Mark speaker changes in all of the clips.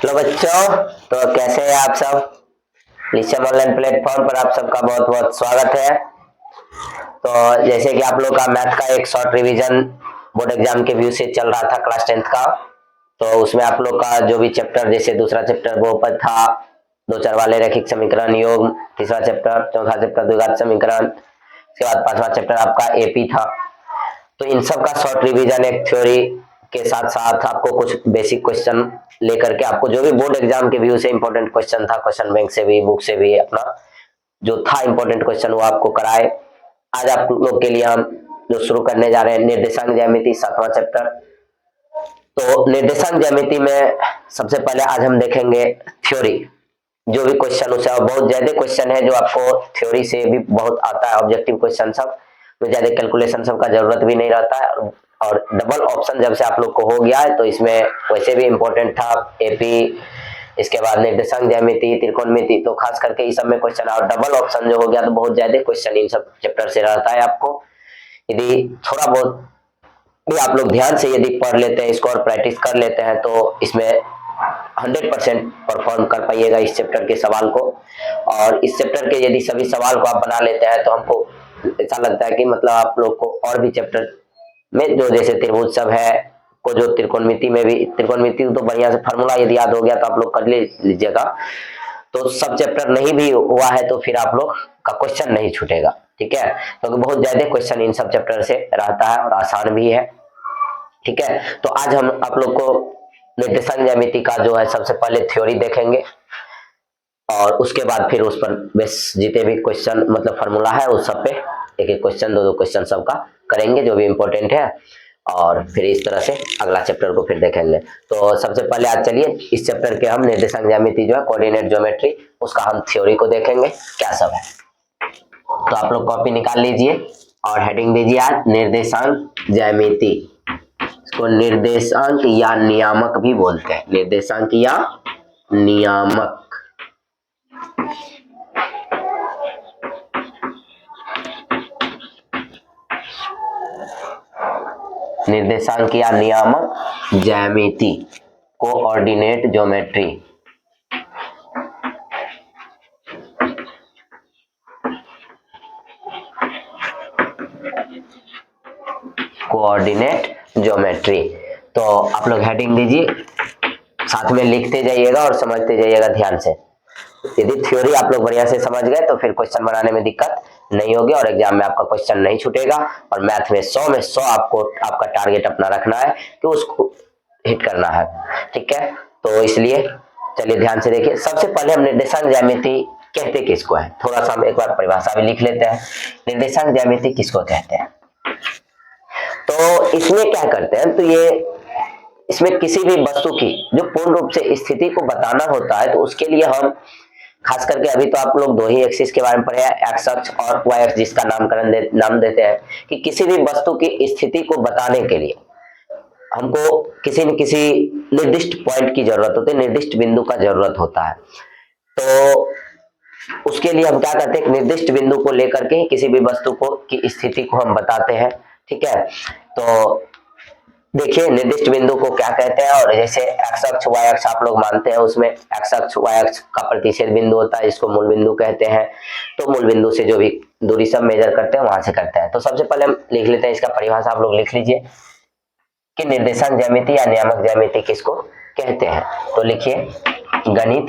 Speaker 1: Hello बच्चों, तो कैसे हैं आप सब। लिसम ऑनलाइन प्लेटफॉर्म पर आप सबका बहुत बहुत स्वागत है। तो जैसे कि आप लोग का मैथ का एक शॉर्ट रिवीजन बोर्ड एग्जाम के व्यू से चल रहा था क्लास 10th का, तो उसमें आप लोग का जो भी चैप्टर, जैसे दूसरा चैप्टर बहुपद था, दो चर वाले रैखिक समीकरण योग, तीसरा चैप्टर, चौथा चैप्टर द्विघात समीकरण, उसके बाद पांचवा चैप्टर आपका एपी था। तो इन सब का शॉर्ट रिवीजन एक थ्योरी के साथ साथ आपको कुछ बेसिक क्वेश्चन लेकर के, आपको जो भी बोर्ड एग्जाम के व्यू से इंपॉर्टेंट क्वेश्चन था, क्वेश्चन बैंक से भी, बुक से भी, अपना जो था इंपॉर्टेंट क्वेश्चन वो आपको कराए। आज आप लोग के लिए हम जो शुरू करने जा रहे हैं निर्देशांक ज्यामिति 7वां चैप्टर। तो निर्देशांक ज्यामिति में सबसे पहले आज हम देखेंगे थ्योरी, जो भी क्वेश्चन उसे, बहुत ज्यादा क्वेश्चन है जो आपको थ्योरी से भी बहुत आता है, ऑब्जेक्टिव क्वेश्चन सब, तो ज्यादा कैलकुलेशन सब का जरूरत भी नहीं रहता है। और डबल ऑप्शन जब से आप लोग को हो गया है तो इसमें वैसे भी इंपॉर्टेंट था एपी, इसके बाद निर्देशांक ज्यामिति, त्रिकोणमिति, तो खास करके इस सब में क्वेश्चन, और डबल ऑप्शन जो हो गया तो बहुत ज्यादा क्वेश्चन इन सब चैप्टर से रहता है। आपको यदि थोड़ा बहुत भी आप लोग ध्यान से यदि पढ़ लेते हैं इसको और प्रैक्टिस कर लेते हैं तो इसमें 100% परफॉर्म कर पाइएगा इस चैप्टर के सवाल को। और इस चैप्टर के यदि सभी सवाल को आप बना लेते हैं तो हमको ऐसा लगता है कि मतलब आप लोग को और भी चैप्टर में जो जैसे त्रिभुज सब है को, जो त्रिकोणमिति में भी, त्रिकोणमिति तो बढ़िया से फार्मूला यदि याद हो गया तो आप लोग कर लीजिएगा। तो सब चैप्टर नहीं भी हुआ है तो फिर आप लोग का क्वेश्चन नहीं छूटेगा, ठीक है, क्योंकि बहुत ज्यादा क्वेश्चन इन सब चैप्टर से रहता है और आसान भी है, ठीक है। तो आज हम आप लोग को निर्देशांक ज्यामिति का जो है सबसे पहले थ्योरी देखेंगे और उसके बाद फिर उस पर बेस जितने भी क्वेश्चन मतलब फार्मूला है उस सब पे एक एक क्वेश्चन, दो दो क्वेश्चन सबका करेंगे जो भी इंपॉर्टेंट है, और फिर इस तरह से अगला चैप्टर को फिर देखेंगे। तो सबसे पहले आज चलिए इस चैप्टर के हम निर्देशांक ज्यामिति जो है कोऑर्डिनेट ज्योमेट्री, उसका हम थ्योरी को देखेंगे क्या सब है। तो आप लोग कॉपी निकाल लीजिए और हेडिंग दीजिए आज निर्देशांक ज्यामिति। इसको निर्देशांक या नियामक भी बोलते हैं, निर्देशांक या नियामक। निर्देशांक या नियामक ज्यामिति, कोऑर्डिनेट ज्योमेट्री। Coordinate geometry. तो आप लोग हेडिंग दीजिए, साथ में लिखते जाइएगा और समझते जाइएगा ध्यान से। यदि थ्योरी आप लोग बढ़िया से समझ गए तो फिर क्वेश्चन बनाने में दिक्कत नहीं होगी और एग्जाम में आपका क्वेश्चन नहीं छूटेगा। और मैथ में 100 में 100 आपको आपका टारगेट अपना रखना है कि उसको हिट करना है, ठीक है। तो इसलिए चलिए ध्यान से देखिए। सबसे पहले हम निर्देशांक ज्यामिति कहते किसको है, थोड़ा सा हम एक बार परिभाषा भी लिख लेते हैं। निर्देशांक ज्यामिति किसको कहते हैं, तो इसमें क्या करते हैं, तो ये इसमें किसी भी वस्तु की जो पूर्ण रूप से स्थिति को बताना होता है तो उसके लिए हम खास करके, अभी तो आप लोग दो ही एक्सिस के बारे में पढ़े हैं, एक्स अक्ष और वाई अक्ष, जिसका नाम देते हैं कि किसी भी वस्तु की स्थिति को बताने के लिए हमको किसी न किसी निर्दिष्ट पॉइंट की जरूरत होती है, निर्दिष्ट बिंदु का जरूरत होता है। तो उसके लिए हम क्या करते हैं, निर्दिष्ट बिंदु को लेकर के किसी भी वस्तु को की स्थिति को हम बताते हैं, ठीक है। तो देखिए निर्दिष्ट बिंदु को क्या कहते हैं, और जैसे एक्स अक्ष वाई अक्ष आप लोग मानते हैं, उसमें एक्स अक्ष वाई अक्ष का प्रतिच्छेद बिंदु होता है, इसको मूल बिंदु कहते हैं। तो मूल बिंदु से जो भी दूरी सब मेजर करते हैं वहां से करते हैं। तो सबसे पहले हम लिख लेते हैं इसका परिभाषा, आप लोग लिख लीजिए कि निर्देशांक ज्यामिति या नियामक ज्यामिति किसको कहते हैं। तो लिखिए गणित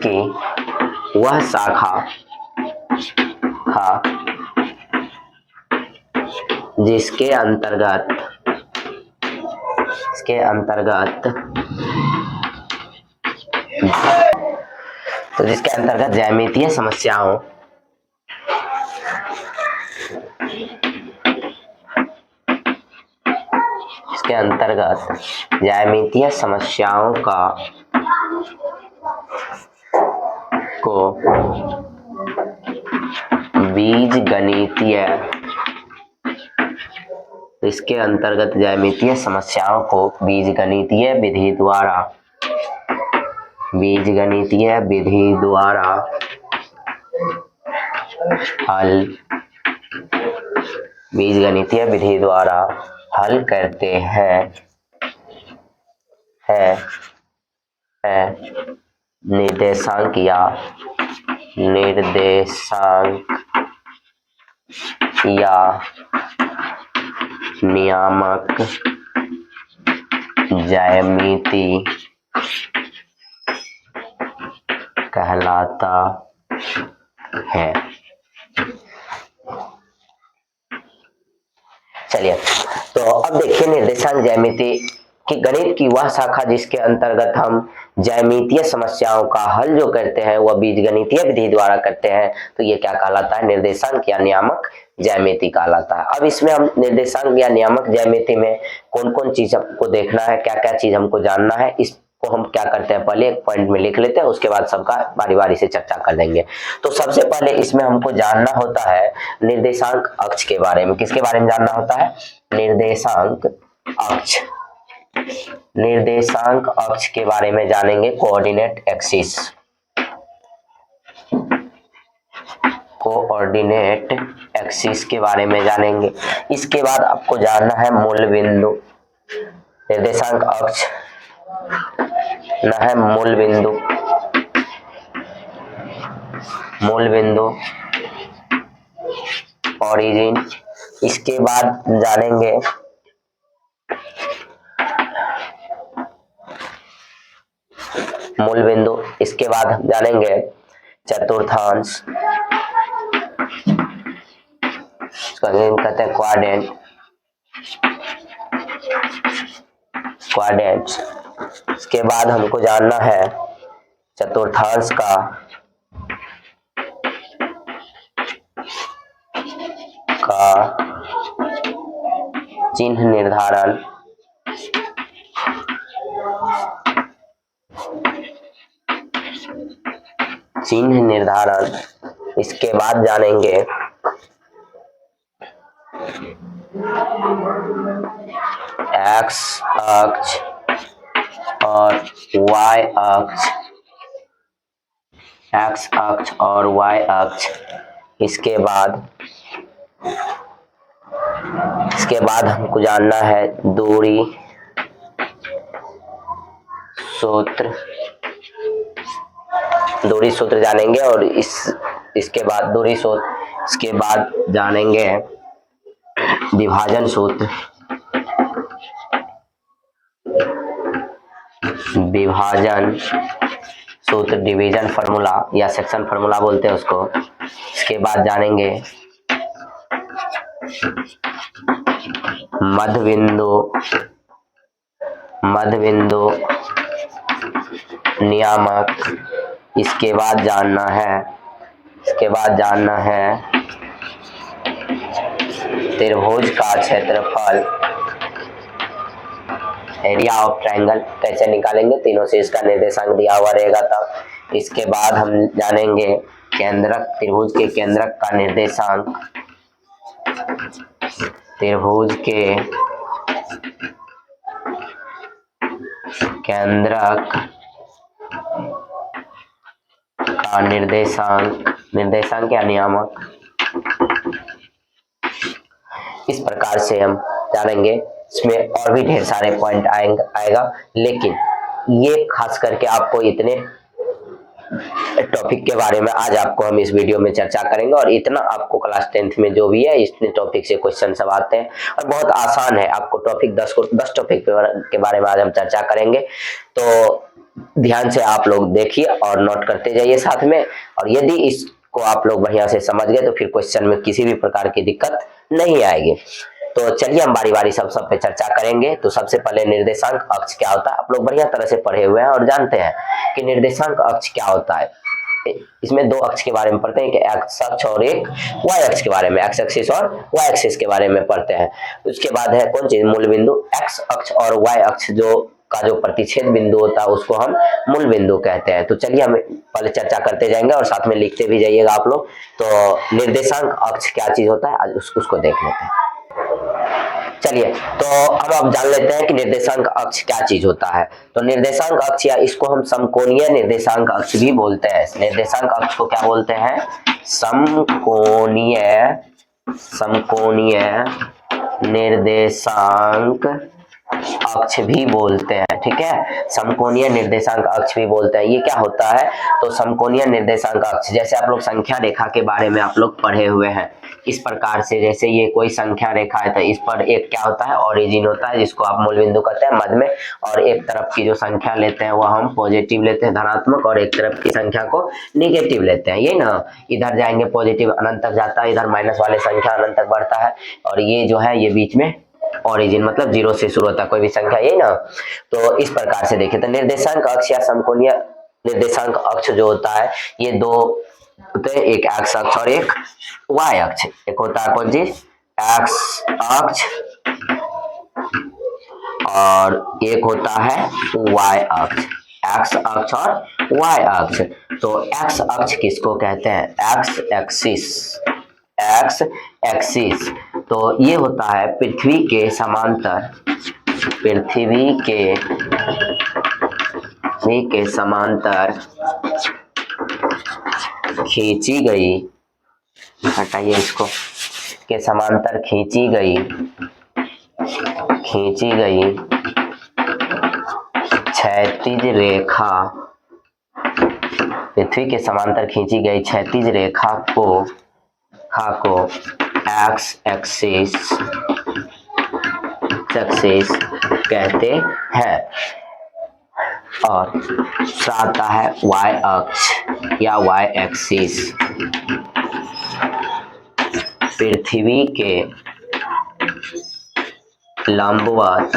Speaker 1: की वह शाखा जिसके अंतर्गत ज्यामितीय समस्याओं को बीजगणितीय विधि द्वारा हल करते हैं। है है निर्देशांक या नियामक ज्यामिति कहलाता है। चलिए, तो अब देखिए निर्देशांक ज्यामिति कि गणित की वह शाखा जिसके अंतर्गत हम ज्यामितीय समस्याओं का हल जो करते हैं वह बीजगणितीय विधि द्वारा करते हैं, तो ये क्या कहलाता है? निर्देशांक या नियामक ज्यामिति कहलाता है। अब इसमें हम निर्देशांक या नियामक ज्यामिति में कौन कौन चीज हमको देखना है, क्या क्या चीज हमको जानना है, इसको हम क्या करते हैं, पहले एक पॉइंट में लिख लेते हैं, उसके बाद सबका बारी बारी से चर्चा कर लेंगे। तो सबसे पहले इसमें हमको जानना होता है निर्देशांक अक्ष के बारे में। किसके बारे में जानना होता है? निर्देशांक अक्ष। निर्देशांक अक्ष के बारे में जानेंगे, कोऑर्डिनेट एक्सिस, कोऑर्डिनेट एक्सिस के बारे में जानेंगे। इसके बाद आपको जानना है मूल बिंदु। निर्देशांक अक्ष न है मूल बिंदु, मूल बिंदु ओरिजिन। इसके बाद जानेंगे मूल बिंदु, इसके बाद हम जानेंगे चतुर्थांश, कहते हैं क्वाड्रेंट, क्वाड्रेंट्स। इसके बाद हमको जानना है चतुर्थांश का चिन्ह निर्धारण, चिन्ह निर्धारण। इसके बाद जानेंगे एक्स अक्ष और वाई अक्ष, एक्स अक्ष और वाई अक्ष। इसके बाद हमको जानना है दूरी सूत्र, दूरी सूत्र जानेंगे। और इसके बाद दूरी सूत्र, इसके बाद जानेंगे विभाजन सूत्र, विभाजन सूत्र, डिवीजन फार्मूला या सेक्शन फार्मूला बोलते हैं उसको। इसके बाद जानेंगे मध्य बिंदु नियामक। इसके बाद जानना है त्रिभुज का क्षेत्रफल, एरिया ऑफ ट्रायंगल कैसे निकालेंगे, तीनों से इसका निर्देशांक दिया हुआ रहेगा तब। इसके बाद हम जानेंगे केंद्रक, त्रिभुज के केंद्रक का निर्देशांक, त्रिभुज के केंद्रक का निर्देशांक या नियामक। इस प्रकार से हम जानेंगे। इसमें और भी ढेर सारे पॉइंट आएगा, लेकिन ये खास करके आपको इतने टॉपिक के बारे में आज आपको हम इस वीडियो में चर्चा करेंगे। और इतना आपको क्लास 10th में जो भी है इतने टॉपिक से क्वेश्चन सब आते हैं और बहुत आसान है। आपको टॉपिक 10 टॉपिक के बारे में आज हम चर्चा करेंगे, तो ध्यान से आप लोग देखिए और नोट करते जाइए साथ में। और यदि इसको आप लोग बढ़िया से समझ गए तो फिर क्वेश्चन में किसी भी प्रकार की दिक्कत नहीं आएगी। तो चलिए हम बारी बारी सब पे चर्चा करेंगे। तो सबसे पहले निर्देशांक अक्ष क्या होता है, आप लोग बढ़िया तरह से पढ़े हुए हैं और जानते हैं कि निर्देशांक अक्ष क्या होता है। इसमें दो अक्ष के बारे में पढ़ते हैं कि एक्स अक्ष और एक वाई अक्ष के बारे में, एक्स एक्सिस और वाई एक्सिस के बारे में पढ़ते हैं। उसके बाद है कौन चीज, मूल बिंदु। एक्स अक्ष और वाई अक्ष जो प्रतिच्छेद बिंदु होता है उसको हम मूल बिंदु कहते हैं। तो चलिए हम पहले चर्चा करते जाएंगे और साथ में लिखते भी जाइएगा आप लोग। तो निर्देशांक अक्ष क्या चीज होता है आज उसको देख लेते हैं। चलिए, तो अब जान लेते हैं कि निर्देशांक अक्ष क्या चीज होता है। तो निर्देशांक अक्ष या इसको हम समकोणीय निर्देशांक अक्ष भी बोलते हैं। निर्देशांक अक्ष को क्या बोलते हैं? समकोणीय निर्देशांक अक्ष भी बोलते हैं, ठीक है, समकोणीय निर्देशांक अक्ष भी बोलते हैं। ये क्या होता है, तो समकोणीय निर्देशांक अक्ष, जैसे आप लोग संख्या रेखा के बारे में आप लोग पढ़े हुए हैं, इस प्रकार से जैसे ये कोई संख्या रेखा है तो इस पर एक क्या होता है, ओरिजिन होता है, जिसको आप मूल बिंदु कहते हैं मध्य में, और एक तरफ की जो संख्या लेते हैं वह हम पॉजिटिव लेते हैं धनात्मक, और एक तरफ की संख्या को निगेटिव लेते हैं, ये ना, इधर जाएंगे पॉजिटिव अनंत तक जाता है, इधर माइनस वाले संख्या अनंत तक बढ़ता है, और ये जो है ये बीच में ओरिजिन मतलब जीरो से शुरू होता है कोई भी संख्या, ये ना। तो इस प्रकार से देखिए, तो निर्देशांक अक्ष या समकोणीय निर्देशांक अक्ष जो होता है ये दो होते हैं, एक एक्स अक्ष और एक वाई अक्ष। एक होता है कौन चीज, एक्स अक्ष, और एक होता है वाई अक्ष, एक्स अक्ष और वाई अक्ष। तो एक्स अक्ष किसको कहते हैं, एक्स एक्सिस, एक्स एक्सिस, तो ये होता है पृथ्वी के समांतर, पृथ्वी के समांतर खींची गई, हटाइए इसको, के समांतर खींची गई क्षैतिज रेखा, पृथ्वी के समांतर खींची गई क्षैतिज रेखा को एक्स एक्सिस कहते हैं। और आता है वाई अक्ष या वाई एक्सिस, पृथ्वी के लंबवत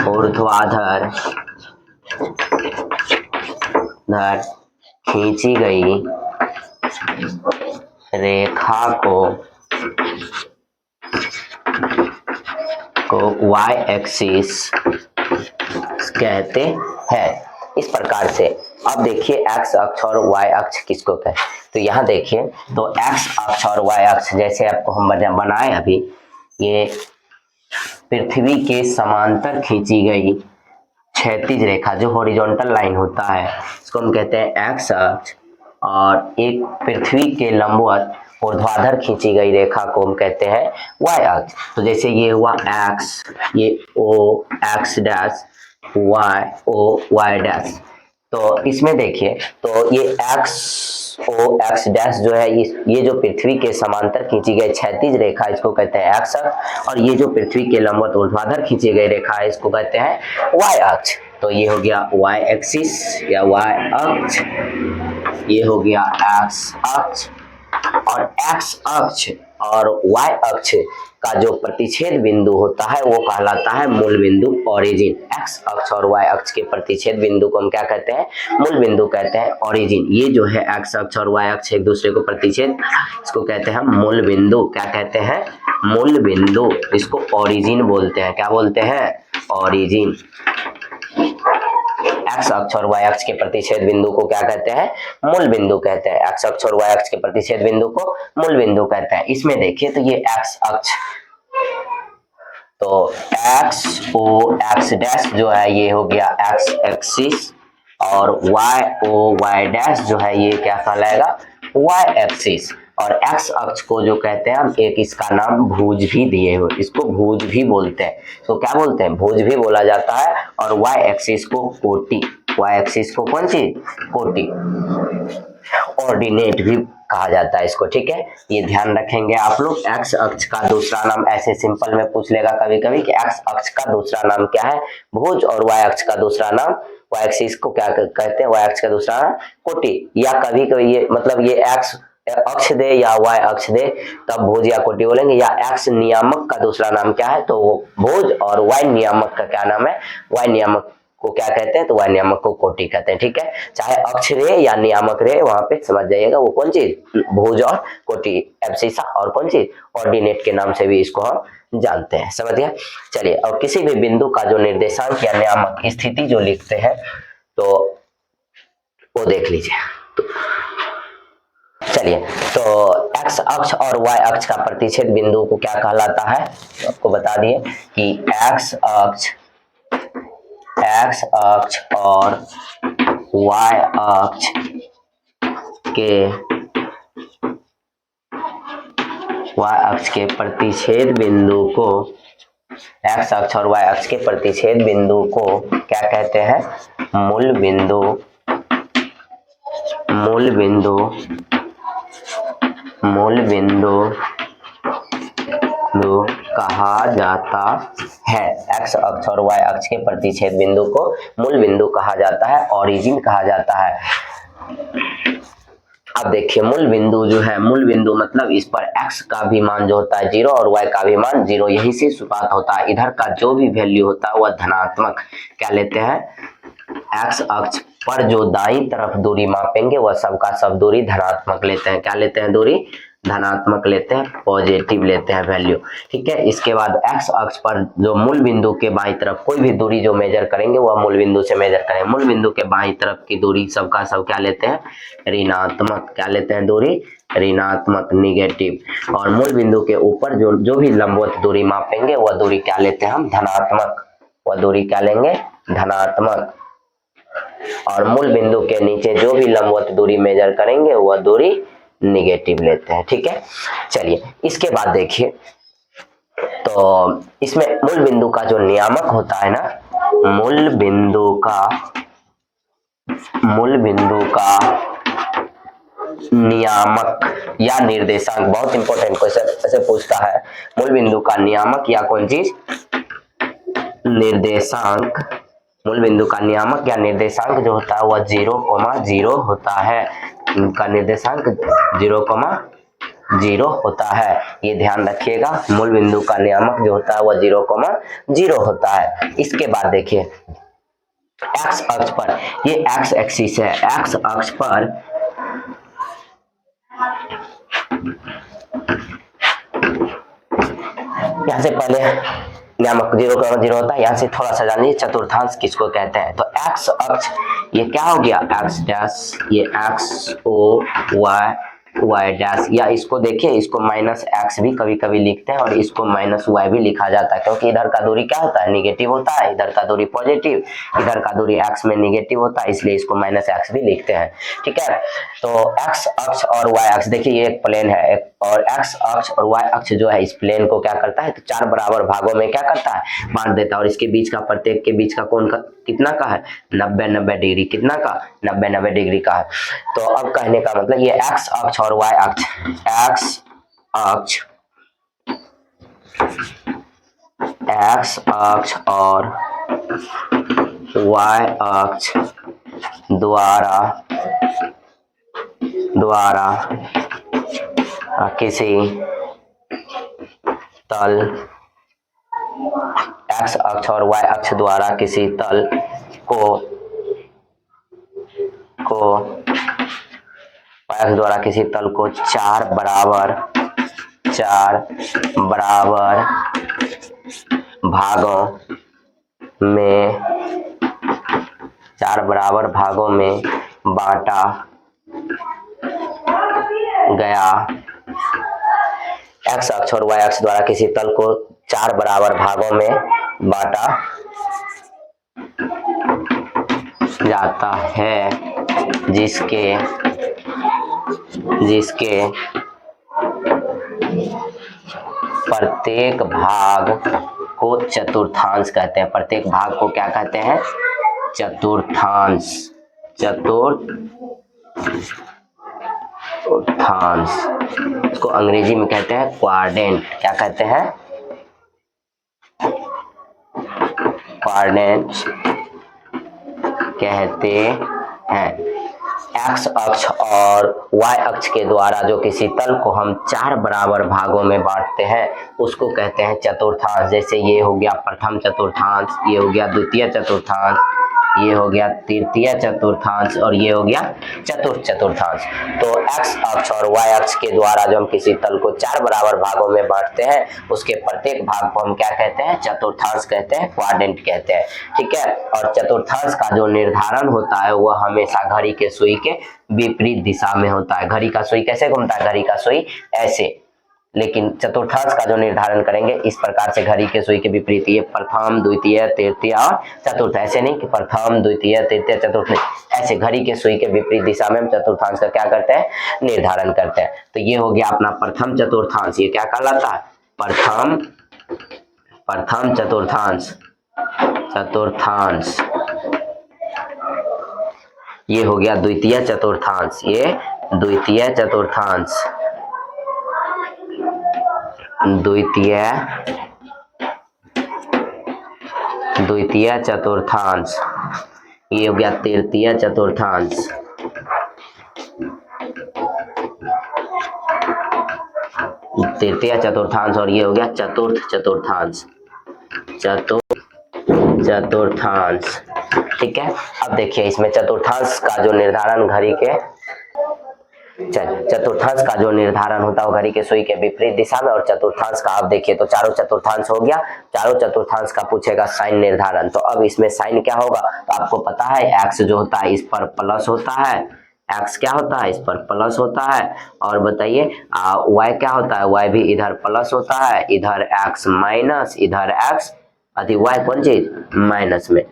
Speaker 1: ऊर्ध्वाधर खींची गई रेखा को वाई एक्सिस कहते हैं। इस प्रकार से अब देखिए एक्स अक्ष और वाई अक्ष किसको कहते हैं, तो यहाँ देखिए, तो एक्स अक्ष और वाई अक्ष जैसे आपको हम बनाए अभी, ये पृथ्वी के समांतर खींची गई क्षैतिज रेखा जो हॉरिजॉन्टल लाइन होता है इसको हम कहते हैं एक्स अक्ष, और एक पृथ्वी के लंबवत ऊर्ध्वाधर खींची गई रेखा को हम कहते हैं वाई अक्ष। तो जैसे ये हुआ एक्स, ये O X dash, Y O Y dash, तो इसमें देखिए, तो ये एक्स ओ एक्स डैश जो है ये जो पृथ्वी के समांतर खींची गई क्षैतिज रेखा इसको कहते हैं एक्स अक्ष, और ये जो पृथ्वी के लंबवत ऊर्ध्वाधर खींची गई रेखा है इसको कहते हैं वाई अक्ष। तो ये हो गया वाई एक्सिस या वाई अक्ष, ये हो गया एक्स अक्ष, और एक्स अक्ष और वाई अक्ष का जो प्रतिच्छेद बिंदु होता है वो कहलाता है मूल बिंदु, ओरिजिन। एक्स अक्ष और वाई अक्ष के प्रतिच्छेद बिंदु को हम क्या कहते हैं, मूल बिंदु कहते हैं, ओरिजिन। ये जो है एक्स अक्ष और वाई अक्ष एक दूसरे को प्रतिच्छेद, इसको कहते हैं मूल बिंदु। क्या कहते हैं, मूल बिंदु, इसको ओरिजिन बोलते हैं। क्या बोलते हैं, ओरिजिन। एक्स अक्ष और वाई अक्ष के प्रतिच्छेद बिंदु को क्या कहते हैं, मूल बिंदु कहते हैं। एक्स अक्ष और वाई अक्ष के प्रतिच्छेद बिंदु को मूल बिंदु कहते हैं। इसमें देखिए, तो ये एक्स अक्ष, तो एक्स ओ एक्स डैश जो है ये हो गया एक्स एक्सिस, और वाई ओ वाई डैश जो है ये क्या कहलाएगा, वाई एक्सिस। और एक्स अक्ष को जो कहते हैं हम, एक इसका नाम भुज भी दिए हुए, इसको भुज भी बोलते हैं। तो क्या बोलते हैं, भुज भी बोला जाता है। और वाई एक्सिस को कोटि, वाई एक्सिस को कौन सी, कोटि, ऑर्डिनेट भी कहा जाता है इसको, ठीक है। ये ध्यान रखेंगे आप लोग। एक्स अक्ष का दूसरा नाम, ऐसे सिंपल में पूछ लेगा कभी कभी कि एक्स अक्ष का दूसरा नाम क्या है, भुज, और वाई अक्ष का दूसरा नाम, वाई एक्सिस को क्या कहते हैं, वाई अक्ष का दूसरा नाम कोटि। या कभी कभी ये मतलब ये एक्स अक्ष दे या वाई अक्ष दे तब भुज या कोटि बोलेंगे। या एक्स नियामक का दूसरा नाम क्या है, तो वो भुज, और वाई नियामक का क्या नाम है, वाई नियामक को क्या कहते हैं, तो वाई नियामक को कोटि कहते हैं, ठीक है। चाहे अक्ष रहे या नियामक रहे, वहां पे समझ जाइएगा वो कौन चीज, भुज और कोटि, एब्सिसा और कौन चीज, ऑर्डिनेट के नाम से भी इसको हम जानते हैं, समझ गया। चलिए, और किसी भी बिंदु का जो निर्देशांक या नियामक स्थिति जो लिखते हैं तो वो देख लीजिए। चलिए, तो एक्स अक्ष और वाई अक्ष का प्रतिच्छेद बिंदु को क्या कहलाता है, तो आपको बता दिए कि एक्स अक्ष और वाई अक्ष के y अक्ष के प्रतिच्छेद बिंदु को, x अक्ष और y अक्ष के प्रतिच्छेद बिंदु को क्या कहते हैं? मूल बिंदु, मूल बिंदु, मूल बिंदु कहा जाता है। x अक्ष और y अक्ष के प्रतिच्छेद बिंदु को मूल बिंदु कहा जाता है, ओरिजिन कहा जाता है। अब देखिए मूल बिंदु जो है, मूल बिंदु मतलब इस पर x का भी मान जो होता है 0 और y का भी मान 0, यही से शुरुआत होता है। इधर का जो भी वैल्यू होता है वह धनात्मक क्या लेते हैं? x अक्ष पर जो दाईं तरफ दूरी मापेंगे वह सबका सब दूरी धनात्मक लेते हैं। क्या लेते हैं? दूरी धनात्मक लेते हैं, पॉजिटिव लेते हैं वैल्यू। ठीक है, इसके बाद x अक्ष पर जो मूल बिंदु के बाईं तरफ कोई भी दूरी जो मेजर करेंगे वह मूल बिंदु से मेजर करें। मूल बिंदु के बाईं तरफ की दूरी सबका सब क्या लेते हैं? ऋणात्मक। क्या लेते हैं? दूरी ऋणात्मक, निगेटिव। और मूल बिंदु के ऊपर जो भी लंबवत दूरी मापेंगे वह दूरी क्या लेते हैं हम? धनात्मक। वह दूरी क्या लेंगे? धनात्मक। और मूल बिंदु के नीचे जो भी लंबवत दूरी मेजर करेंगे वह दूरी निगेटिव लेते हैं। ठीक है, चलिए इसके बाद देखिए, तो इसमें मूल बिंदु का जो नियामक होता है ना, मूल बिंदु का नियामक या निर्देशांक, बहुत इंपॉर्टेंट क्वेश्चन ऐसे पूछता है। मूल बिंदु का नियामक या कौन चीज? निर्देशांक। मूल बिंदु का नियामक या निर्देशांक जो होता है वह 0,0 होता है। उनका निर्देशांक 0,0 होता है, ये ध्यान रखिएगा। मूल बिंदु का नियामक जो होता है वह 0,0 होता है। इसके बाद देखिए x अक्ष पर, ये x एक्सिस है, x अक्ष पर यहां से पहले नियामक 0,0 होता है, यहाँ से थोड़ा सा जानिए चतुर्थांश किसको कहते हैं। तो x अक्ष ये क्या हो गया? x डैश, ये x o y डैश, या इसको देखिए, इसको -x भी कभी कभी लिखते हैं और इसको -y भी लिखा जाता है, क्योंकि इधर का दूरी क्या होता है? निगेटिव होता है, इधर का दूरी पॉजिटिव, इधर का दूरी x में निगेटिव होता है, इसलिए इसको -x भी लिखते हैं। ठीक है, तो x अक्ष और y अक्ष देखिए, ये एक प्लेन है, और x अक्ष और y अक्ष जो है इस प्लेन को क्या करता है? तो 4 बराबर भागों में क्या करता है? बांट देता है। और इसके बीच का, प्रत्येक के बीच का कोण का कितना का है? 90 डिग्री। कितना का? 90 डिग्री का है। तो अब कहने का मतलब ये x अक्ष और y अक्ष, x अक्ष और y अक्ष द्वारा किसी तल, x अक्ष और y अक्ष द्वारा किसी तल को y अक्ष द्वारा किसी तल को 4 बराबर भागों में बांटा गया। x अक्ष और y अक्ष द्वारा किसी तल को 4 बराबर भागों में बांटा जाता है, जिसके प्रत्येक भाग को चतुर्थांश कहते हैं। प्रत्येक भाग को क्या कहते हैं? चतुर्थांश। इसको अंग्रेजी में कहते हैं क्वाड्रेंट। क्या कहते हैं? क्वाड्रेंट कहते हैं। x अक्ष और y अक्ष के द्वारा जो किसी तल को हम 4 बराबर भागों में बांटते हैं उसको कहते हैं चतुर्थांश। जैसे ये हो गया प्रथम चतुर्थांश, ये हो गया द्वितीय चतुर्थांश, ये हो गया तृतीय चतुर्थांश और ये हो गया चतुर्थ चतुर्थांश। तो x अक्ष और y अक्ष के द्वारा जो हम किसी तल को 4 बराबर भागों में बांटते हैं उसके प्रत्येक भाग को हम क्या कहते हैं? चतुर्थांश कहते हैं, क्वाड्रेंट कहते हैं। ठीक है, और चतुर्थांश का जो निर्धारण होता है वह हमेशा घड़ी के सुई के विपरीत दिशा में होता है। घड़ी का सुई कैसे घूमता है? घड़ी का सुई ऐसे, लेकिन चतुर्थांश का जो निर्धारण करेंगे इस प्रकार से घड़ी के सुई के विपरीत, ये प्रथम द्वितीय तृतीय और चतुर्थ, ऐसे नहीं कि प्रथम द्वितीय तृतीय चतुर्थ नहीं, ऐसे घड़ी के सुई के विपरीत दिशा में हम चतुर्थांश का क्या करते हैं, निर्धारण करते हैं। तो ये हो गया अपना प्रथम चतुर्थांश, ये क्या कहलाता है, प्रथम चतुर्थांश, ये हो गया द्वितीय चतुर्थांश, ये द्वितीय चतुर्थांश, द्वितीय चतुर्थांश, ये हो गया तृतीय चतुर्थांश, और ये हो गया चतुर्थ चतुर्थांश, चतुर्थांश। ठीक है, अब देखिए इसमें चतुर्थांश का जो निर्धारण घड़ी के चतुर्थांश का जो निर्धारण होता है घड़ी के सुई के विपरीत दिशा में, और चतुर्थांश का आप देखिए तो चारों चतुर्थांश हो गया, चारों चतुर्थांश का पूछेगा साइन निर्धारण। तो अब इसमें साइन क्या होगा, तो आपको पता है एक्स जो होता है इस पर प्लस होता है, एक्स क्या होता है, इस पर प्लस होता है, और बताइए वाई क्या होता है, वाई भी इधर प्लस होता है, इधर एक्स माइनस, इधर एक्स अधिक वाई कौन चीज माइनस में।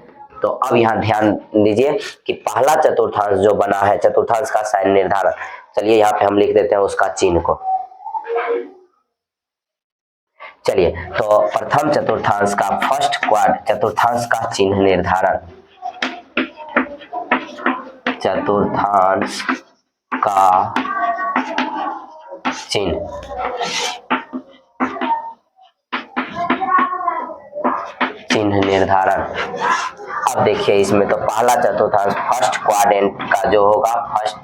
Speaker 1: तो अब यहाँ ध्यान दीजिए कि पहला चतुर्थांश जो बना है, चतुर्थांश का साइन निर्धारण, चलिए यहाँ पे हम लिख देते हैं उसका चिन्ह को। चलिए तो प्रथम चतुर्थांश का फर्स्ट क्वाड चतुर्थांश का चिन्ह निर्धारण, चतुर्थांश का चिन्ह निर्धारण। अब देखिए इसमें तो पहला चतुर्थांश फर्स्ट क्वाड्रेंट का जो होगा, फर्स्ट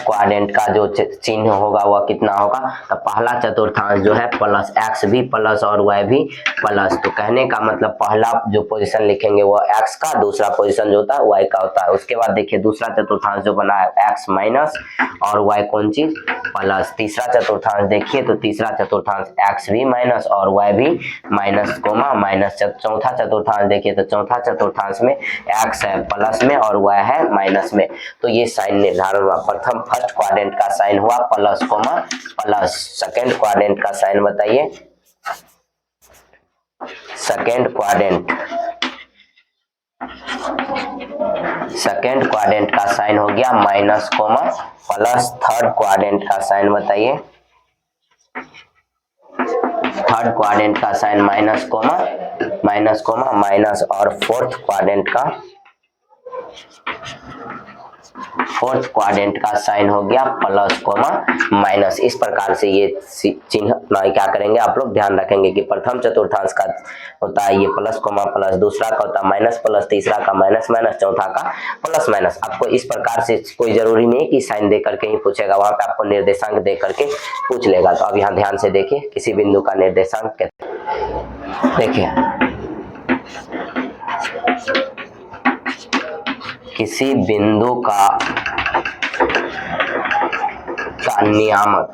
Speaker 1: क्वाड्रेंट का जो चिन्ह होगा वह कितना होगा, तो पहला चतुर्थांश जो है प्लस, एक्स भी प्लस और वाई भी प्लस। तो कहने का मतलब पहला जो पोजीशन लिखेंगे वो एक्स का, दूसरा पोजीशन जो होता है वाई का होता है। उसके बाद देखिए दूसरा चतुर्थांश जो बना है एक्स माइनस और वाई कौन चीज प्लस। तीसरा चतुर्थांश देखिए तो तीसरा चतुर्थांश एक्स भी माइनस और वाई भी माइनस कोमा माइनस। चौथा चतुर्थांश देखिए तो चौथा चतुर्थांश में एक्स है प्लस में और वाई है माइनस में। तो ये साइन निर्धारण हुआ। प्रथम फर्स्ट क्वाड्रेंट का साइन हुआ plus coma plus. Second quadrant का साइन बताइए, सेकेंड क्वाड्रेंट का साइन हो गया minus coma plus. Third quadrant का साइन बताइए, थर्ड क्वाड्रेंट का साइन माइनस कोमा माइनस। और फोर्थ क्वाड्रेंट का साइन हो गया प्लस कोमा माइनस। इस प्रकार से ये चिन्ह क्या करेंगे आप लोग ध्यान रखेंगे कि प्रथम चतुर्थांश का होता है ये प्लस कोमा प्लस, दूसरा का होता है माइनस प्लस, तीसरा का माइनस माइनस, चौथा का प्लस माइनस। आपको इस प्रकार से कोई जरूरी नहीं कि साइन दे करके ही पूछेगा, वहां पे आपको निर्देशांक दे करके पूछ लेगा। तो अब यहाँ ध्यान से देखिए किसी बिंदु का निर्देशांक देखिए, किसी बिंदु का नियामक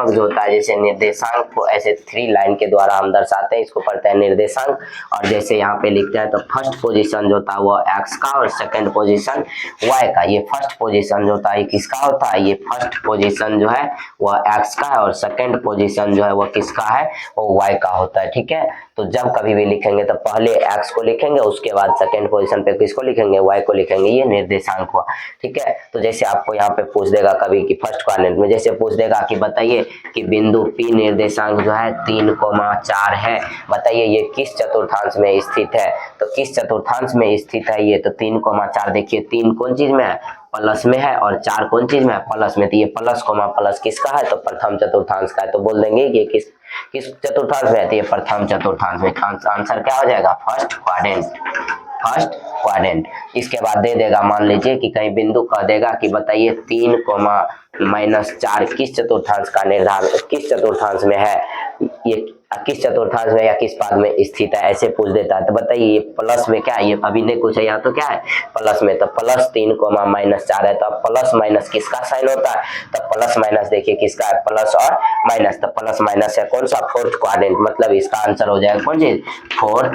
Speaker 1: जो होता है, जैसे निर्देशांक को ऐसे 3 लाइन के द्वारा हम दर्शाते हैं, इसको पढ़ते हैं निर्देशांक। और जैसे यहाँ पे लिखते हैं तो फर्स्ट पोजीशन जो होता है वो एक्स का और सेकंड पोजीशन वाई का। ये फर्स्ट पोजीशन जो होता है किसका होता है, ये फर्स्ट पोजीशन जो है वह एक्स का है और सेकंड पोजीशन जो है वह किसका है, वो वाई का होता है। ठीक है, तो जब कभी भी लिखेंगे तो पहले एक्स को लिखेंगे, उसके बाद सेकंड पोजीशन पे किसको लिखेंगे, वाई को लिखेंगे। ये निर्देशांक हुआ। ठीक है, तो जैसे आपको यहाँ पे पूछ देगा कभी कि फर्स्ट क्वाड्रेंट में जैसे पूछ देगा कि बताइए कि बिंदु P निर्देशांक जो है 3,4 है, बताइए ये किस चतुर्थांश में स्थित है। तो किस चतुर्थांश में स्थित है ये, तो 3,4 देखिए 3 कौन चीज में है, प्लस में है, और 4 कौन चीज में है, प्लस में। तो ये प्लस कोमा प्लस किसका है, तो प्रथम चतुर्थांश का है। तो बोल देंगे कि किस चतुर्थांश में है, तो ये प्रथम चतुर्थांश में। आंसर क्या हो जाएगा, फर्स्ट क्वाड्रेंट। इसके बाद दे देगा, मान लीजिए कि कहीं बिंदु कह देगा कि बताइए 3,-4 किस चतुर्थांश का निर्धारण, किस चतुर्थांश में है, ये किस चतुर्थांश में या किस पाद में स्थित है, ऐसे पूछ देता है। तो बताइए ये प्लस में क्या है, ये अभी नहीं पूछा, यहाँ तो क्या है प्लस में। तो प्लस 3,-4 है, तो अब प्लस माइनस किसका साइन होता है, तो प्लस माइनस देखिए किसका है, प्लस और माइनस। तो प्लस माइनस है कौन सा, फोर्थ क्वाड्रेंट, मतलब इसका आंसर हो जाएगा कौन चीज, फोर्थ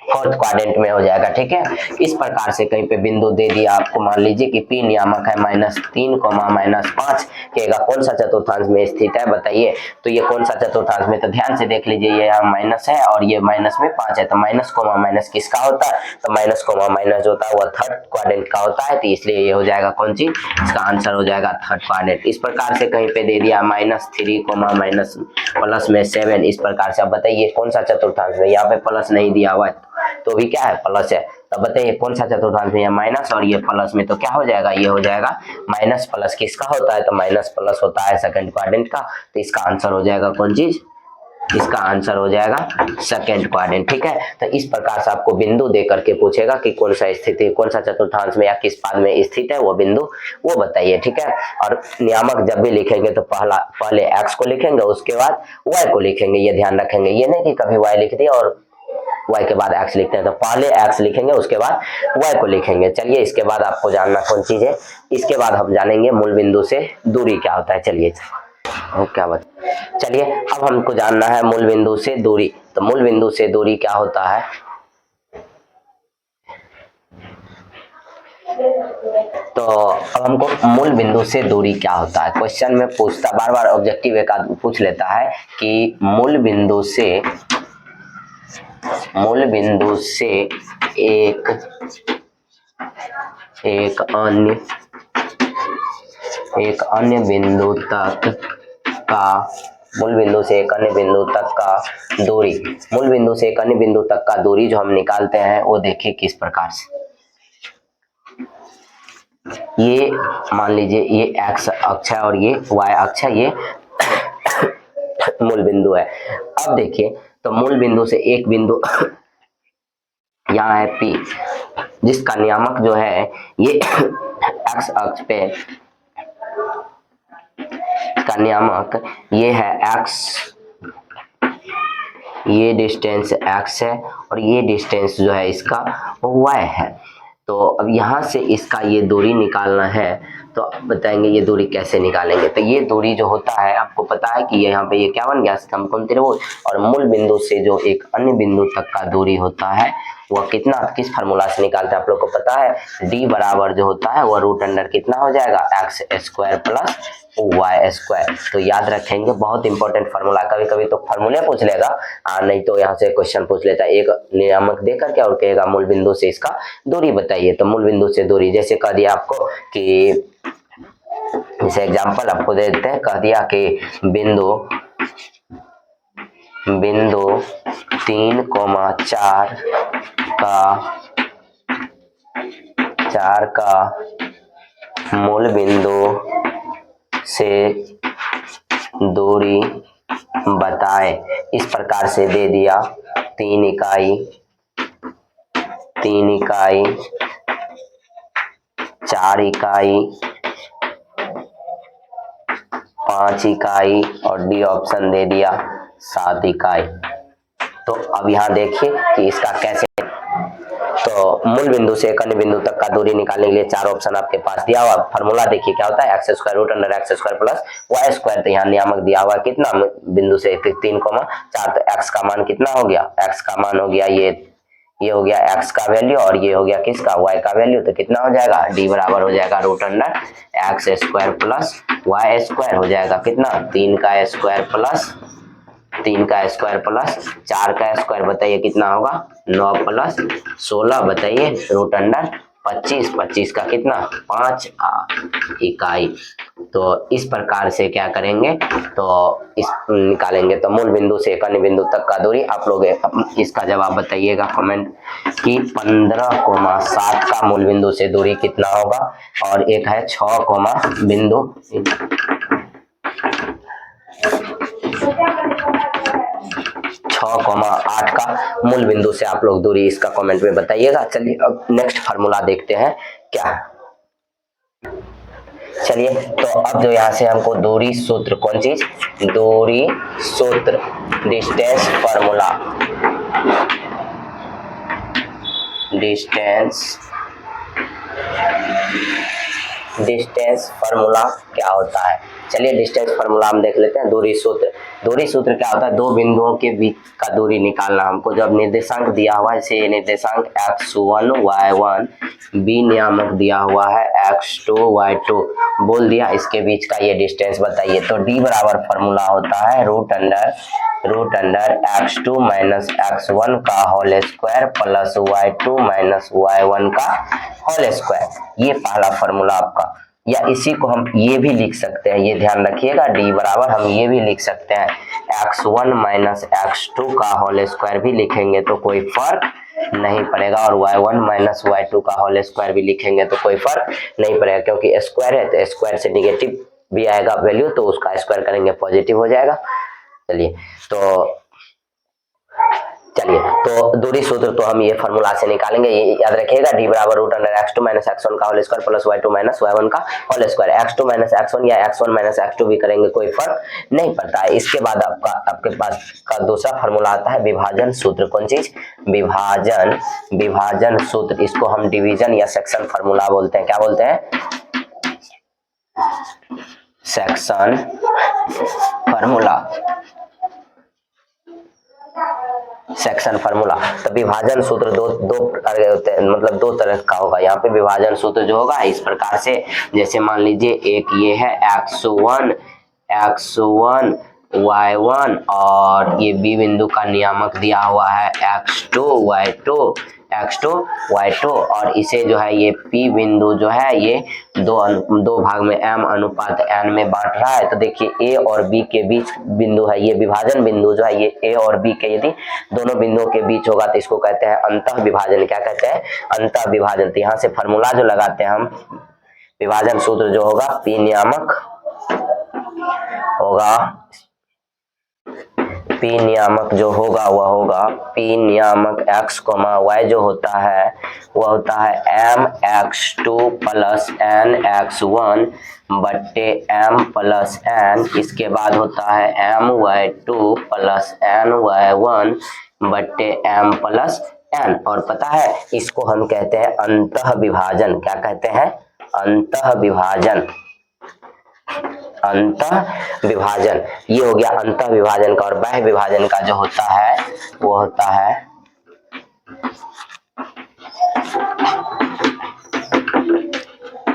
Speaker 1: फोर्थ क्वाड्रेंट में हो जाएगा। ठीक है, इस प्रकार से कहीं पे बिंदु दे दिया आपको, मान लीजिए कि P नियामक है -3, -5 कहेगा कौन सा चतुर्थांश में स्थित है बताइए। तो ये कौन सा चतुर्थांश में, तो ध्यान से देख लीजिए, ये यहाँ माइनस है और ये माइनस में 5 है, तो माइनस कोमा माइनस किसका होता है, तो माइनस कोमा माइनस जो होता है वह थर्ड क्वाड्रेंट का होता है, तो इसलिए ये हो जाएगा कौन चीज, इसका आंसर हो जाएगा थर्ड क्वाड्रेंट। इस प्रकार से कहीं पे दे दिया -3, माइनस प्लस में 7, इस प्रकार से। अब बताइए कौन सा चतुर्थांश में, यहाँ पे प्लस नहीं दिया हुआ है तो भी क्या है, प्लस है। तब बताइए कौन सा चतुर्थांश में, माइनस और ये प्लस में, तो क्या हो जाएगा, ये हो जाएगा माइनस प्लस किसका होता है, तो माइनस प्लस होता है सेकंड क्वाड्रेंट का, तो इसका आंसर हो जाएगा कौन चीज, इसका आंसर हो जाएगा सेकंड क्वाड्रेंट। ठीक है, तो इस प्रकार से आपको बिंदु दे करके पूछेगा कि कौन सा स्थिति, कौन सा चतुर्थांश में या किस पाद में स्थित है वो बिंदु, वो बताइए। ठीक है, और नियामक जब भी लिखेंगे तो पहले x को लिखेंगे, उसके बाद y को लिखेंगे, ये ध्यान रखेंगे। ये नहीं कि कभी y लिख दिया और y के बाद x लिखते हैं, तो पहले x लिखेंगे उसके बाद y को लिखेंगे। चलिए, इसके बाद आपको जानना कौन चीज है, इसके बाद हम जानेंगे मूल बिंदु से दूरी क्या होता है। चलिए क्या बात, चलिए अब हमको जानना है मूल बिंदु से दूरी। तो मूल बिंदु से दूरी क्या होता है, तो अब हमको मूल बिंदु से दूरी क्या होता है, क्वेश्चन में पूछता, बार बार ऑब्जेक्टिव एक आदमी पूछ लेता है कि मूल बिंदु से एक अन्य बिंदु तक का, मूल बिंदु से एक अन्य बिंदु तक का दूरी, मूल बिंदु से एक अन्य बिंदु तक का दूरी जो हम निकालते हैं वो देखिए किस प्रकार से। ये मान लीजिए ये x अक्ष है और ये y अक्ष है, ये मूल बिंदु है। अब देखिए, तो मूल बिंदु से एक बिंदु यहाँ है P, जिसका नियामक जो है ये x अक्ष पे, का नियामक ये है x, ये डिस्टेंस x है और ये डिस्टेंस जो है इसका y है। तो अब यहाँ से इसका ये दूरी निकालना है, तो अब बताएंगे ये दूरी कैसे निकालेंगे। तो ये दूरी जो होता है आपको पता है कि यहाँ पे ये क्या बन गया, समकोण त्रिभुज, और मूल बिंदु से जो एक अन्य बिंदु तक का दूरी होता है वह कितना, किस फार्मूला से निकालते हैं आप लोग को पता है, d बराबर जो होता है वह रूट अंडर कितना हो जाएगा, x² प्लस y²। तो याद रखेंगे, बहुत इंपॉर्टेंट फार्मूला, कभी कभी तो फार्मूले पूछ लेगा, नहीं तो यहाँ से क्वेश्चन पूछ लेता है, एक नियामक दे करके और कहेगा मूल बिंदु से इसका दूरी बताइए। तो मूल बिंदु से दूरी जैसे कह दिया आपको कि, जैसे एग्जांपल आपको दे देते हैं, कह दिया कि बिंदु 3,4 का मूल बिंदु से दूरी बताए, इस प्रकार से दे दिया। 3 इकाई, 4 इकाई, 5 इकाई और डी ऑप्शन दे दिया 7 इकाई। तो अब यहाँ देखिए कि इसका कैसे, तो मूल बिंदु से एक अन्य बिंदु तक का दूरी निकालने के लिए 4 ऑप्शन आपके पास दिया हुआ। फार्मूला देखिए क्या होता है, x² root under x² plus y²। तो यहाँ नियामक दिया हुआ कितना, बिंदु से 3,4, तो x का मान कितना हो गया, x का मान हो गया ये हो गया x का वैल्यू और ये हो गया किसका, y का वैल्यू। तो कितना हो जाएगा, d बराबर हो जाएगा root under x² plus y² हो जाएगा कितना, 3 का स्क्वायर प्लस 4 का स्क्वायर, बताइए कितना होगा, 9 प्लस 16, बताइए रूट अंडर 25 का कितना, 5 इकाई। तो इस प्रकार से क्या करेंगे, तो इस निकालेंगे। तो मूल बिंदु से एक अन्य बिंदु तक का दूरी, आप लोग इसका जवाब बताइएगा कमेंट कि 15,7 का मूल बिंदु से दूरी कितना होगा, और एक है 6, बिंदु 6,8 का मूल बिंदु से आप लोग दूरी, इसका कमेंट में बताइएगा। चलिए अब नेक्स्ट फार्मूला देखते हैं क्या है। चलिए, तो अब जो यहाँ से हमको दूरी सूत्र, कौन चीज, दूरी सूत्र, डिस्टेंस फार्मूला, डिस्टेंस फार्मूला क्या होता है, चलिए डिस्टेंस फार्मूला हम देख लेते हैं। दूरी सूत्र, दूरी सूत्र क्या होता है, दो बिंदुओं के बीच का दूरी निकालना हमको। जब निर्देशांक दिया हुआ है, जैसे ये निर्देशांक x1 y1, बी नियामक दिया हुआ है x2 y2, बोल दिया इसके बीच का ये डिस्टेंस बताइए। तो d बराबर फार्मूला होता है root under x2 minus x1 का whole square plus y2 minus y1 का होल स्क्वायर। ये पहला फार्मूला आपका, या इसी को हम ये भी लिख सकते हैं, ये ध्यान रखिएगा, d बराबर हम ये भी लिख सकते हैं x1 माइनस x2 का होल स्क्वायर भी लिखेंगे तो कोई फर्क नहीं पड़ेगा, और y1 माइनस y2 का होल स्क्वायर भी लिखेंगे तो कोई फर्क नहीं पड़ेगा, क्योंकि स्क्वायर है तो स्क्वायर से निगेटिव भी आएगा वैल्यू, तो उसका स्क्वायर करेंगे पॉजिटिव हो जाएगा। तो दूरी सूत्र तो हम ये फार्मूला से निकालेंगे, ये याद रखिएगा, d बराबर root under x2 minus x1 का whole square plus y2 minus y1 का whole square. x2 minus x1 या x1 माइनस x2 भी करेंगे कोई फर्क नहीं पड़ता है। इसके बाद आपके पास का दूसरा फार्मूला आता है विभाजन सूत्र। कौन चीज, विभाजन सूत्र। इसको हम डिवीजन या सेक्शन फार्मूला बोलते हैं। क्या बोलते हैं, सेक्शन फार्मूला, सेक्शन फार्मूला। तो विभाजन सूत्र दो प्रकार के होते हैं, मतलब दो तरह का होगा। यहाँ पे विभाजन सूत्र जो होगा इस प्रकार से, जैसे मान लीजिए एक ये है x1 y1, और ये बी बिंदु का नियामक दिया हुआ है x2 y2, और इसे जो है ये P बिंदु जो है ये दो भाग में m अनुपात n में बांट रहा है। तो देखिए A और B के बीच बिंदु है, ये विभाजन बिंदु जो है ये A और B के यदि दोनों बिंदुओं के बीच होगा तो इसको कहते हैं अंतः विभाजन। क्या कहते हैं, अंतः विभाजन। तो यहाँ से फार्मूला जो लगाते हैं हम, विभाजन सूत्र जो होगा P नियामक होगा, P नियामक जो होगा वह होगा P नियामक x, y जो होता है वह होता है mx2 प्लस nx1 बट्टे m प्लस n। इसके बाद होता है my2 प्लस ny1 बट्टे m प्लस n। और पता है इसको हम कहते हैं अंतः विभाजन। क्या कहते हैं, अंतः विभाजन, अंतः विभाजन। ये हो गया अंतः विभाजन का। और बाह्य विभाजन का जो होता है वो होता है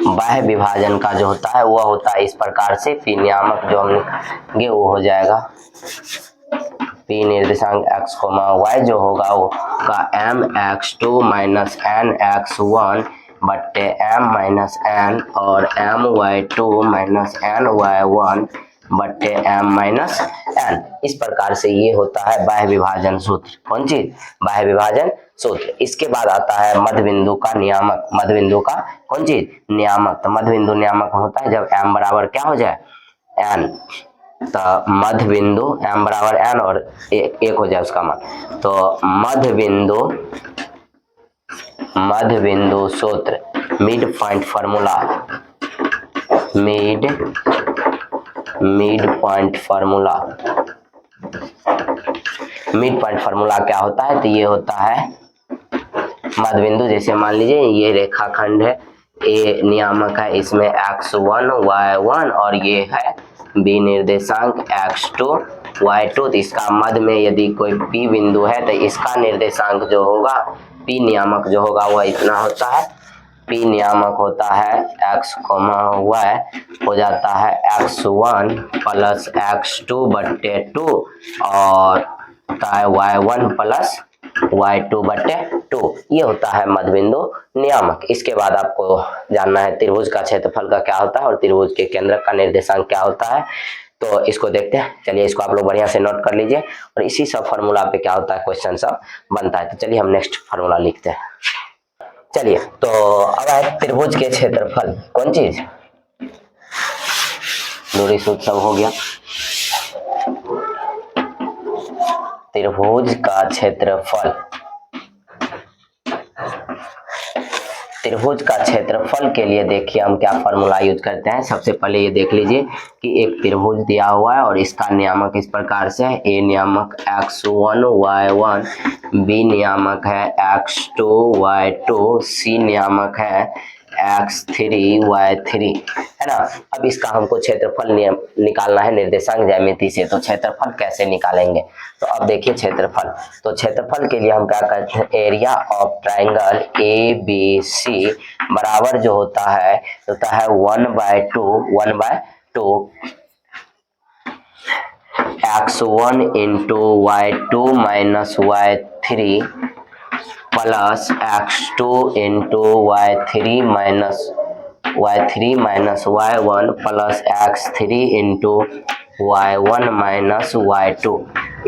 Speaker 1: बाह्य विभाजन का जो होता है वह होता है इस प्रकार से, P नियामक जो हम लिखेंगे वो हो जाएगा P निर्देशांक x, y जो होगा वो का mx2 माइनस nx1 बट्टे m माइनस n, और my2 माइनस ny1 बट्टे m माइनस n। इस प्रकार से ये होता है बाह्य विभाजन सूत्र। कौन चीज, बाह्य विभाजन सूत्र। इसके बाद आता है मध्य बिंदु का नियामक, मध्य बिंदु का कौन चीज, नियामक। तो मध्य बिंदु नियामक होता है जब m बराबर क्या हो जाए, n। तो मध्य बिंदु m बराबर n और एक हो जाए उसका मान। तो मध्य बिंदु सूत्र, mid point formula, mid point formula. Mid point formula क्या होता है, तो ये होता है मध्य बिंदु। जैसे मान लीजिए ये रेखाखंड है, ए नियामक है, इसमें x1 y1 और ये है b निर्देशांक x2 y2। तो इसका मध्य में यदि कोई p बिंदु है तो इसका निर्देशांक जो होगा, p नियामक जो होगा वह इतना होता है। p नियामक होता है x, y हो जाता है x1 प्लस x2 बट्टे 2, और होता है y1 प्लस y2 बट्टे 2। ये होता है मध्य बिंदु नियामक। इसके बाद आपको जानना है त्रिभुज का क्षेत्रफल का क्या होता है और त्रिभुज के केंद्रक का निर्देशांक क्या होता है। तो इसको देखते हैं। चलिए इसको आप लोग बढ़िया से नोट कर लीजिए, और इसी सब फार्मूला पे क्या होता है क्वेश्चन सब बनता है। तो चलिए हम नेक्स्ट फार्मूला लिखते हैं। चलिए तो अब है त्रिभुज के क्षेत्रफल। कौन चीज, दूरी सूत्र सब हो गया। त्रिभुज का क्षेत्रफल, त्रिभुज का क्षेत्रफल के लिए देखिए हम क्या फार्मूला यूज करते हैं। सबसे पहले ये देख लीजिए कि एक त्रिभुज दिया हुआ है और इसका नियामक इस प्रकार से है, ए नियामक x1 y1, बी नियामक है x2 y2, सी नियामक है x3y3 है ना। अब इसका हमको क्षेत्रफल निकालना है निर्देशांक ज्यामिति से। तो क्षेत्रफल कैसे निकालेंगे, तो अब देखिए क्षेत्रफल। तो क्षेत्रफल के लिए हम क्या करते हैं, एरिया ऑफ ट्राइंगल ABC बराबर जो होता है 1/2 x1 into y2 minus y3 plus x2 into y3 minus y1 plus x3 into y1 minus y2।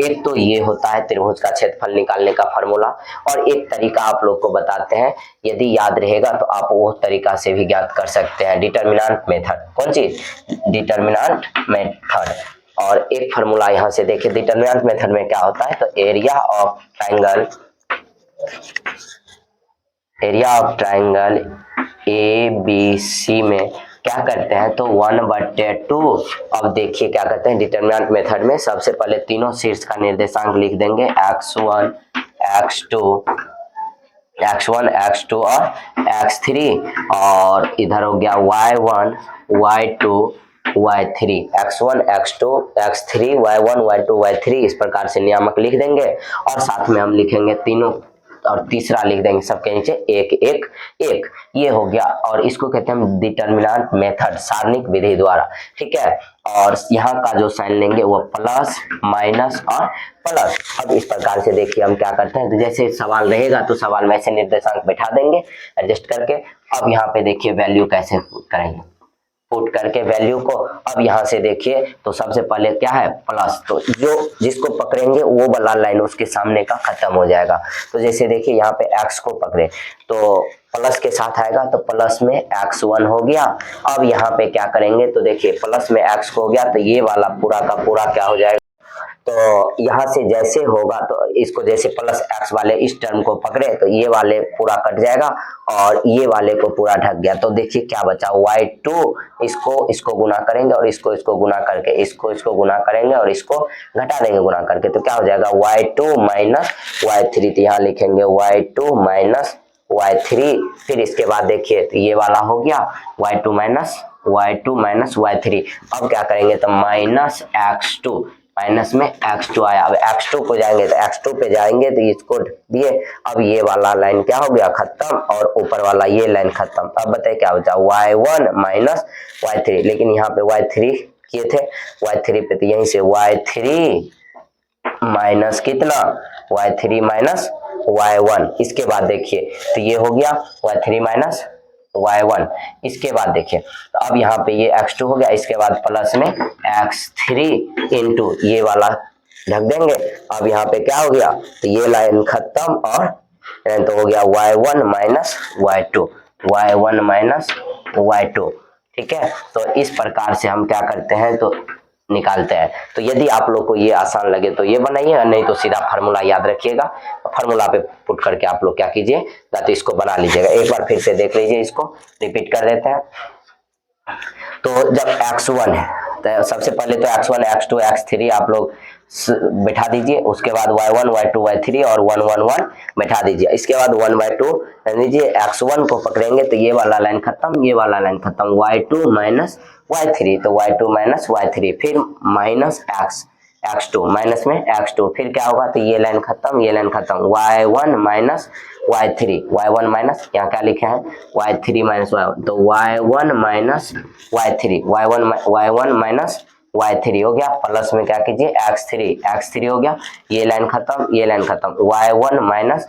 Speaker 1: एक तो ये होता है त्रिभुज का क्षेत्रफल निकालने का फॉर्मूला। और एक तरीका आप लोग को बताते हैं, यदि याद रहेगा तो आप वो तरीका से भी ज्ञात कर सकते हैं, डिटर्मिनेंट मेथड। कौन चीज, डिटर्मिनेंट मेथड। और एक फॉर्मूला यहां से देखिए, डिटर्मिनेंट मेथड में क्या होता है, तो एरिया ऑफ ट्राइंगल ABC में क्या करते हैं, तो 1/2। अब देखिए क्या करते हैं डिटर्मिनेंट मेथड में, सबसे पहले तीनों शीर्ष का निर्देशांक लिख देंगे, x1 x2 और x3, और इधर हो गया y1 y2 y3, x1 x2 x3 y1 y2 y3, इस प्रकार से नियामक लिख देंगे। और साथ में हम लिखेंगे तीनों, और तीसरा लिख देंगे सबके नीचे 1 1 1, ये हो गया। और इसको कहते हैं हम डिटर्मिनेंट मेथड, सारणिक विधि द्वारा, ठीक है। और यहाँ का जो साइन लेंगे वो प्लस माइनस और प्लस। अब इस प्रकार से देखिए हम क्या करते हैं, तो जैसे सवाल रहेगा तो सवाल में ऐसे निर्देशांक बैठा देंगे एडजस्ट करके। अब यहाँ पे देखिए वैल्यू कैसे करेंगे, पुट करके वैल्यू को। अब यहाँ से देखिए तो सबसे पहले क्या है, प्लस, तो जो जिसको पकड़ेंगे वो वाला लाइन उसके सामने का खत्म हो जाएगा। तो जैसे देखिए यहाँ पे x को पकड़े तो प्लस के साथ आएगा, तो प्लस में x1 हो गया। अब यहाँ पे क्या करेंगे, तो देखिए प्लस में x हो गया, तो ये वाला पूरा का पूरा क्या हो जाएगा, तो यहाँ से जैसे होगा तो इसको जैसे प्लस x वाले इस टर्म को पकड़े तो ये वाले पूरा कट जाएगा और ये वाले को पूरा ढक गया। तो देखिए क्या बचा, y2 इसको गुना करेंगे और इसको गुना करके इसको गुना करेंगे और इसको घटा देंगे गुना करके, तो क्या हो जाएगा y2 माइनस y3। तो यहाँ लिखेंगे y2 माइनस y3। फिर इसके बाद देखिए तो ये वाला हो गया y2 माइनस y3। अब क्या करेंगे, तो माइनस x2, माइनस में x2 आया। अब x2 को जाएंगे तो x2 पे जाएंगे तो इसको दिए। अब ये वाला लाइन क्या हो गया, खत्म, और ऊपर वाला ये लाइन खत्म। अब बताइए क्या बचा, y1 माइनस y3। लेकिन यहाँ पे y3 किए थे, y3 पे तो यहीं से y3 माइनस कितना, y3 माइनस y1। इसके बाद देखिए तो ये हो गया y3 माइनस y1। इसके बाद देखिए तो अब यहाँ पे ये x2 हो गया, इसके बाद प्लस में x3 इंटू ये वाला ढक देंगे। अब यहाँ पे क्या हो गया, तो ये लाइन खत्म, और तो हो गया y1 माइनस y2, ठीक है। तो इस प्रकार से हम क्या करते हैं, तो निकालते हैं। तो यदि आप लोग को ये आसान लगे तो ये बनाइए, नहीं तो सीधा फार्मूला याद रखिएगा, फार्मूला पे पुट करके आप लोग क्या कीजिए, या तो इसको बना लीजिएगा। एक बार फिर से देख लीजिए, इसको रिपीट कर देते हैं। तो जब x1 है तो सबसे पहले तो x1 x2 x3 आप लोग बैठा दीजिए, उसके बाद y1 y2 y3 और 1 1 1 बैठा दीजिए। इसके बाद 1/2 लीजिए, x1 को पकड़ेंगे तो ये वाला लाइन खत्म, ये वाला लाइन खत्म, y2 माइनस y3, तो y2 माइनस y3, फिर माइनस x2, माइनस में x2, फिर क्या होगा, तो ये लाइन खत्म, ये लाइन खत्म, y1 माइनस y1 माइनस, यहाँ क्या लिखे हैं, y3 माइनस y1, तो y1 minus y3, y1 minus y3 हो गया। प्लस में क्या कीजिए, x3 हो गया, ये लाइन खत्म, ये लाइन खत्म, y1 माइनस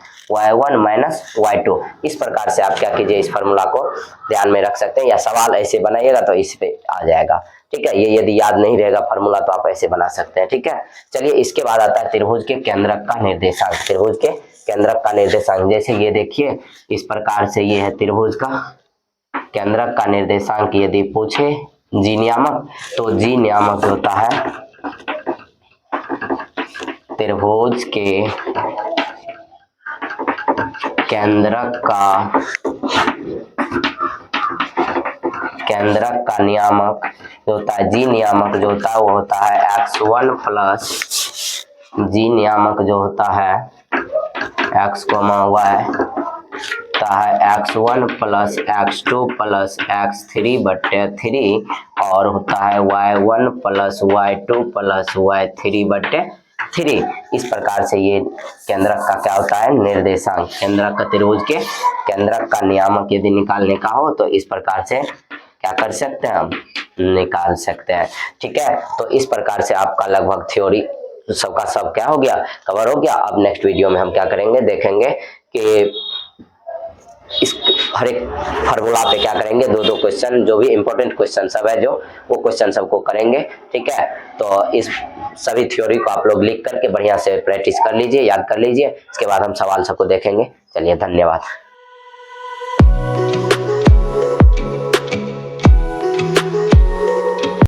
Speaker 1: y2। इस प्रकार से आप क्या कीजिए, इस फार्मूला को ध्यान में रख सकते हैं, या सवाल ऐसे बनाइएगा तो इस पे आ जाएगा, ठीक है। ये यदि याद नहीं रहेगा फार्मूला तो आप ऐसे बना सकते हैं, ठीक है। चलिए इसके बाद आता है त्रिभुज के केंद्रक का निर्देशांक। त्रिभुज के केंद्रक का निर्देशांक, जैसे ये देखिए इस प्रकार से ये है त्रिभुज का केंद्रक का निर्देशांक। यदि पूछे जी नियामक, तो जी नियामक होता है त्रिभुज के केंद्रक का नियामक जो होता है, जी नियामक जो होता है वो होता है x1 प्लस जी नियामक जो होता है x, y होता है x1 plus x2 plus x3/3 और होता है y1 plus y2 plus y3/3। इस प्रकार से ये केंद्रक का क्या होता है, निर्देशांक। केंद्रक का त्रिभुज के केंद्रक का नियामक यदि निकालने का हो तो इस प्रकार से क्या कर सकते हैं, हम निकाल सकते हैं। ठीक है, तो इस प्रकार से आपका लगभग थ्योरी सबका सब क्या हो गया, कवर हो गया। अब नेक्स्ट वीडियो में हम क्या करेंगे, देखेंगे कि इस हर एक फार्मूला पे क्या करेंगे, दो दो क्वेश्चन, जो भी इंपॉर्टेंट क्वेश्चन सब है जो वो क्वेश्चन सबको करेंगे। ठीक है, तो इस सभी थ्योरी को आप लोग लिख करके बढ़िया से प्रैक्टिस कर लीजिए, याद कर लीजिए। इसके बाद हम सवाल सबको देखेंगे। चलिए, धन्यवाद।